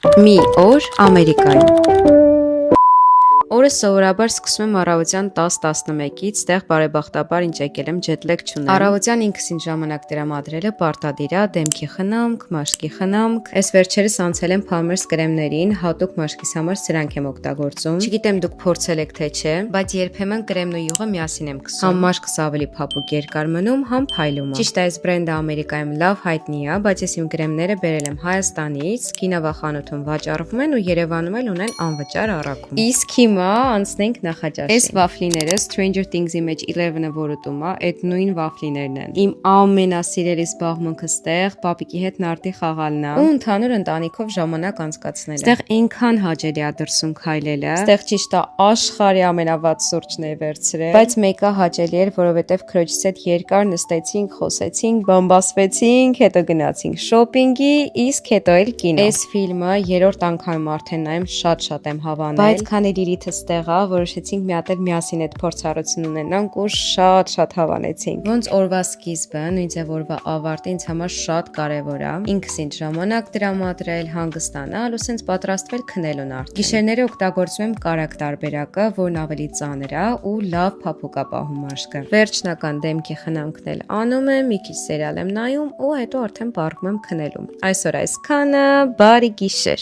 Մի օր Ամերիկայում։ Օրը սովորաբար սկսում եմ առավոտյան 10-11-ից, տեղ բարեբախտաբար ինչ եկել եմ ջեթլեգ չունեմ։ Առավոտյան ինքս ինձ ժամանակ տրամադրելը պարտադիր է, դեմքի խնամք, մաշկի խնամք։ Այս վերջերս անցել եմ Palmer's կրեմներին, հատուկ մաշկիս համար սրանք եմ օգտագործում։ Չգիտեմ դուք փորձել եք թե չէ, բայց երբեմն կրեմն ու յուղը միասին եմ քսում։ Համ մաշկս ավելի փափուկ երկար մնում, համ փայլում է։ Ճիշտ է, այս բրենդը Ամերիկայում լավ հայտնի է, բայց ես իմ կրեմները բերել եմ Հայաստանից, Կինավա խանութում վաճառվում են ու Երևանում էլ ունեն անվճար առաքում։ Իսկ հիմա անցնենք նախաճաշին։ Այս վաֆլիները Stranger Things-ի մեջ 11-ը որ ուտում է, այդ նույն վաֆլիներն են։ Իմ ամենասիրելի զբաղմունքը ստեղ պապիկի հետ նարդի խաղալն է ու ընդհանուր ընտանիքով ժամանակ անցկացնելը։ Ստեղ այնքան հաճելի է դրսում քայլելը։ Ստեղ ճիշտ է աշխարհի ամենավատ սուրճն է վերցրել, բայց մեկը հաճելի էր, որովհետև քրոջս հետ երկար նստեցինք, խոսեցինք, բամբասվեցինք, հետո գնացինք շոփինգի, իսկ հետո էլ կինո։ Այս ֆիլմը երրորդ անգամ արդեն նայում, շատ եմ հավանել, բայց քանի Լիլիթը ստեղ է, որոշեցինք մի հատ էլ միասին այդ փորձառություն ունենանք ու շատ հավանեցինք։ Ոնց օրվա սկիզբը, նույն ձև օրվա ավարտը ինձ համար շատ կարևոր է։ Ինքս ինձ ժամանակ տրամադրել, հանգստանալ ու սենց պատրաստվել քնելուն արդեն։ Գիշերները օգտագործում եմ կարակ տարբերակը, որն ավելի ծանր է ու լավ փափուկ է պահում մաշկը։ Վերջնական դեմքի խնամքն էլ անում եմ, մի քիչ սերիալ եմ նայում ու հետո արդեն պառկում եմ քնելուն։ Այսօր այսքանը, բարի գիշեր։